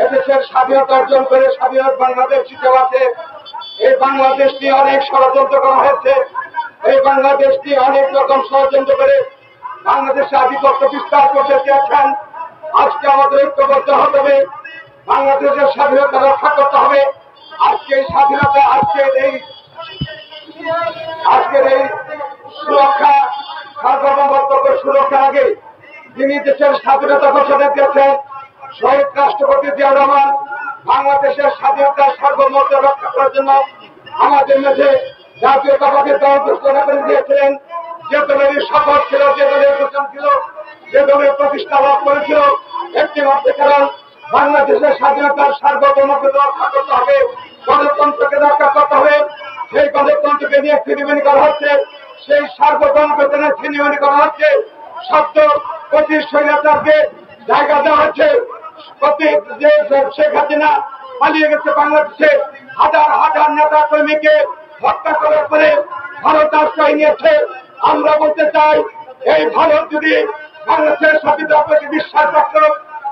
এদেশের স্বাধীনতা অর্জন করে স্বাধীনতা বাংলাদেশ জিতেও আছে। এই বাংলাদেশ নিয়ে অনেক ষড়যন্ত্র করা হয়েছে। এই বাংলাদেশ নিয়ে অনেক রকম ষড়যন্ত্র করে বাংলাদেশে আধিপত্য বিস্তার করতে চেয়েছেন। আজকে আমাদের ঐক্যবদ্ধ হতে হবে, বাংলাদেশের স্বাধীনতা রক্ষা করতে হবে। আজকে এই স্বাধীনতা আজকের এই সুরক্ষা সার্বভৌমত্বকে সুরক্ষার আগে যিনি দেশের স্বাধীনতা ঘোষণা দিয়েছেন শহীদ রাষ্ট্রপতি জিয়া রহমান বাংলাদেশের স্বাধীনতা সার্বভৌমত্ব রক্ষা করার জন্য আমাদের মাঝে জাতীয়তাবাদী দল ঘোষণা করে দিয়েছিলেন। যে দলের শপথ ছিল, যে দলের ঘোষণা ছিল, যে দলের প্রতিষ্ঠা লাভ করেছিল একটি মাত্র কারণ বাংলাদেশের স্বাধীনতার সার্বভৌমত্ব রক্ষা করতে হবে, গণতন্ত্রকে রক্ষা করতে হবে। সেই গণতন্ত্রকে নিয়ে ছিনিমিনি করা হচ্ছে, সেই সার্বভৌমত্বকে নিয়ে ছিনিমিনি করা হচ্ছে। শব্দ প্রতি স্বৈরাচারকে জায়গা দেওয়া হচ্ছে। যে শেখ হাসিনা পালিয়ে গেছে বাংলাদেশে, হাজার হাজার নেতা কর্মীকে হত্যা করার পরে ভারত আশ্রয় নিয়েছে। আমরা বলতে চাই, এই ভারত যদি বাংলাদেশের স্বাধীনতার প্রতি বিশ্বাস রাখত,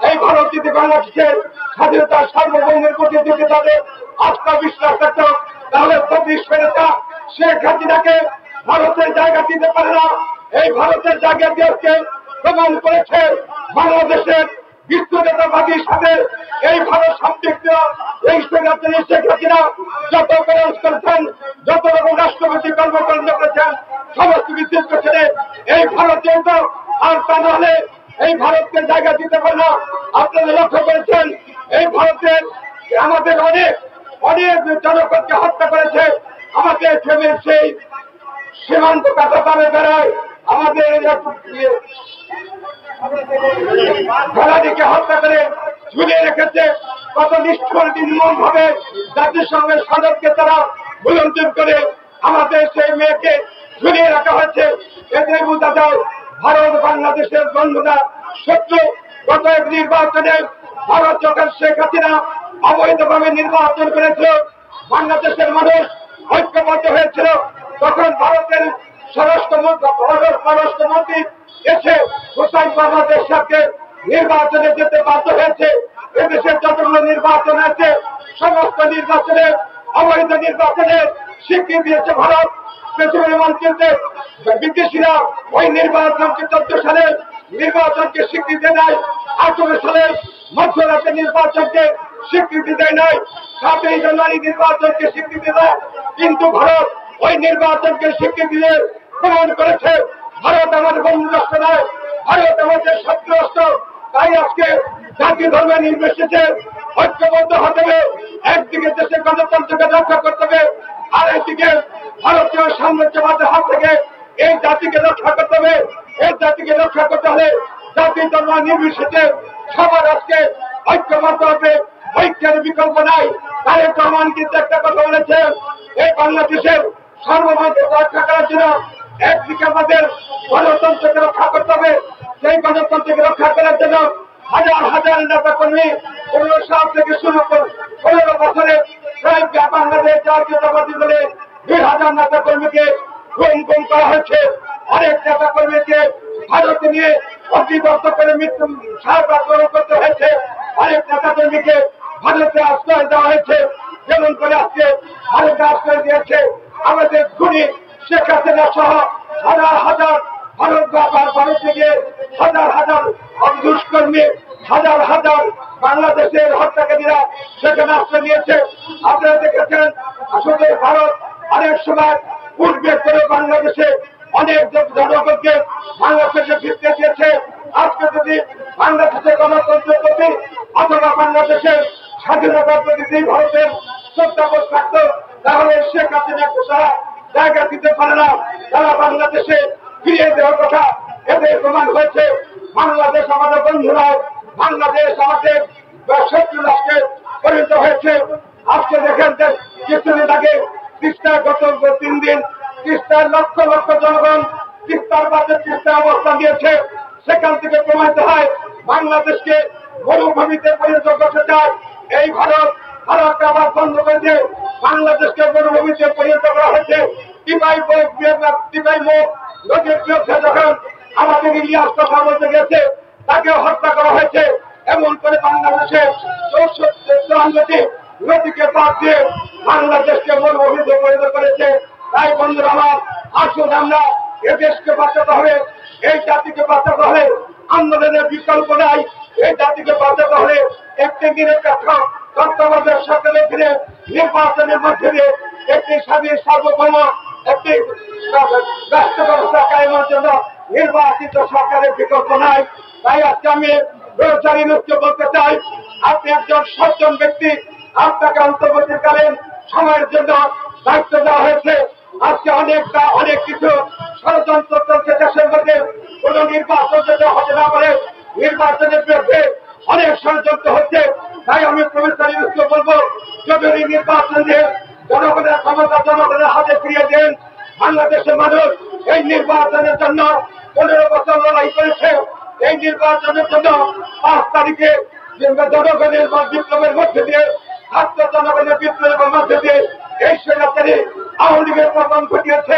এই ভারত যদি বাংলাদেশের স্বাধীনতার সার্বভৌমের প্রতি যদি তাদের আস্থা বিশ্বাস রাখত, তাহলে প্রতি স্বৈরাচার শেখ হাসিনাকে ভারতের জায়গা দিতে পারে না। এই ভারতের জায়গা দিয়ে প্রমাণ করেছে বাংলাদেশের বিচ্ছিন্নতাবাদীর সাথে এই ভারত সম্পৃক্ত। এই শেখ হাসিনা যত প্রয়াস করেছেন, যত রকম রাষ্ট্রপতি কর্মকাণ্ড করেছেন, সমস্ত কিছু করেছেন এই ভারতীয়। আর তা নাহলে এই ভারতকে জায়গা দিতে পারে না। আপনারা লক্ষ্য করেছেন, এই ভারতের আমাদের অনেক অনেক জনগণকে হত্যা করেছে। আমাদের সেই সীমান্ত কাটা তালে বেড়ায় আমাদের ফেলানিকে হত্যা করে ঝুলিয়ে রেখেছে। কত নিষ্ঠুর নির্মম ভাবে জাতিসংঘের সনদকে তারা উল্লঙ্ঘন করে আমাদের সেই মেয়েকে ঝুলিয়ে রাখা হয়েছে। এদের বোঝা যায় ভারত বাংলাদেশের বন্ধুরা শত্রু। গত এক নির্বাচনে ভারত যখন শেখ হাসিনা অবৈধভাবে নির্বাচন করেছিল, বাংলাদেশের মানুষ ঐক্যবদ্ধ হয়েছিল, তখন ভারতের স্বরাষ্ট্রমন্ত্রী এসে হুসাইন মোহাম্মদের সাথে নির্বাচনে যেতে বাধ্য হয়েছে। এদেশের যতগুলো নির্বাচন আছে সমস্ত নির্বাচনে অবৈধ নির্বাচনে স্বীকৃতি দিয়েছে ভারত। পেছনের মন্ত্রীতে বিদেশিরা ওই নির্বাচনকে 14 সালের নির্বাচনকে স্বীকৃতি দেয়, 18 সালের মধ্যরাতে নির্বাচনকে স্বীকৃতি দেয় নাই, 7ই জানুয়ারি নির্বাচনকে স্বীকৃতি দেয়। কিন্তু ভারত ওই নির্বাচনকে স্বীকৃতি দিয়ে প্রমাণ করেছে ভারত আমাদের বন্ধু রাষ্ট্র নয়, ভারত আমাদের শত্রু রাষ্ট্র। তাই আজকে জাতি ধর্মে নির্বিশেষে ঐক্যবদ্ধ হতে হবে। একদিকে দেশের গণতন্ত্রকে রক্ষা করতে হবে, আর একদিকে ভারতীয় সাম্রাজ্যবাদের হাত থেকে এই জাতিকে রক্ষা করতে হবে। এই জাতিকে রক্ষা করতে হলে জাতি ধর্ম নির্বিশেষে সবার আজকে ঐক্যবদ্ধ হবে। ঐক্যের বিকল্প নাই। তারেক রহমান কিন্তু একটা কথা বলেছেন, এই বাংলাদেশের সার্বভৌমত্ব রক্ষা করার জন্য একদিকে আমাদের গণতন্ত্রকে রক্ষা করতে হবে। সেই গণতন্ত্রকে রক্ষা করার জন্য হাজার হাজার নেতা কর্মী 15 সাল থেকে শুরু করে 15 বছরে প্রায় বাংলাদেশ জাতীয়তাবাদী দলে 2000 নেতা কর্মীকে গুম করা হয়েছে। অনেক নেতা কর্মীকে ভারতে নিয়ে অতিবদ্ধ করে মৃত্যু সাহায্য করতে হয়েছে। অনেক নেতা কর্মীকে ভারতে আশ্রয় দেওয়া হয়েছে। যেমন করে আজকে ভারতে আশ্রয় দিয়েছে আমাদের খুনি শেখ হাসিনা সহ হাজার হাজার ভারতে গিয়ে হাজার হাজার দুষ্কর্মী, হাজার হাজার বাংলাদেশের হত্যাকারীরা সেখানে আশ্রয় নিয়েছে। আপনারা দেখেছেন আসলে ভারত অনেক সময় পূর্বে করে বাংলাদেশে অনেক জনগণকে বাংলাদেশে ফিরতে দিয়েছে। আজকে যদি বাংলাদেশের গণতন্ত্রের প্রতি অথবা বাংলাদেশের স্বাধীনতার প্রতি ভারতের শ্রদ্ধাবোধ থাকতো, তাহলে শেখ হাসিনাকে তারা জায়গা দিতে পারে না। তারা বাংলাদেশে ফিরিয়ে দেওয়ার কথা এদের প্রমাণ হয়েছে। বাংলাদেশ আমাদের বন্ধু নয়, বাংলাদেশ আমাদের শত্রু রাষ্ট্রে পরিণত হয়েছে। আজকে দেখেন কিছুদিন আগে তিস্তার গত 3 দিন তিস্তার লক্ষ লক্ষ জনগণ তিস্তার পাশে তিস্তার অবস্থান দিয়েছে। সেখান থেকে প্রমাণিত হয় বাংলাদেশকে মরুভূমিতে পরিণত করতে চায় এই ভারত। ভারতকে আবার বন্ধ করে দিয়ে বাংলাদেশকে মরুভূমিতে পরিণত করা হয়েছে। টিপাই মুখ নদীর বিরুদ্ধে যখন আমাদের ইলিয়াস কথা বলতে গেছে তাকে হত্যা করা হয়েছে। এমন করে বাংলাদেশের 64টি নদীকে বাদ দিয়ে বাংলাদেশকে মরুভূমিতে পরিণত করেছে। তাই বন্ধুরা আমার, আসুন আমরা এ দেশকে বাঁচাতে হবে, এই জাতিকে বাঁচাতে হবে, আন্দোলনের বিকল্প নাই। এই জাতিকে বাঁচাতে হলে একটি নিরপেক্ষ তত্ত্বাবধায়ক সরকারের দিনে নির্বাচনের মধ্যে দিয়ে একটি স্বাধীন সার্বভৌম একটি রাষ্ট্র ব্যবস্থা কায়েমের জন্য নির্বাচিত সরকারের বিকল্প নাই। তাই আজকে আমি প্রচার ইউনুসকে বলতে চাই, আপনি একজন সজ্জন ব্যক্তি, আপনাকে অন্তর্বর্তীকালীন সময়ের জন্য দায়িত্ব দেওয়া হয়েছে। আজকে অনেক কিছু ষড়যন্ত্র চলছে দেশের মধ্যে, কোন নির্বাচন যাতে হতে না পারে, নির্বাচনের বিরুদ্ধে অনেক ষড়যন্ত্র হচ্ছে। তাই আমি প্রফেসর ইউনুসকে বলবো, জরুরি নির্বাচন দিয়ে জনগণের ক্ষমতা জনগণের হাতে ফিরিয়ে দেন। বাংলাদেশের মানুষ এই নির্বাচনের জন্য 15 বছর লড়াই করেছে। এই নির্বাচনের জন্য 5 তারিখে জনগণের বিপ্লবের মধ্যে দিয়ে, ছাত্র জনগণের বিপ্লবের মধ্যে দিয়ে এই স্বৈরাচারী আওয়ামী লীগের পতন ঘটিয়েছে।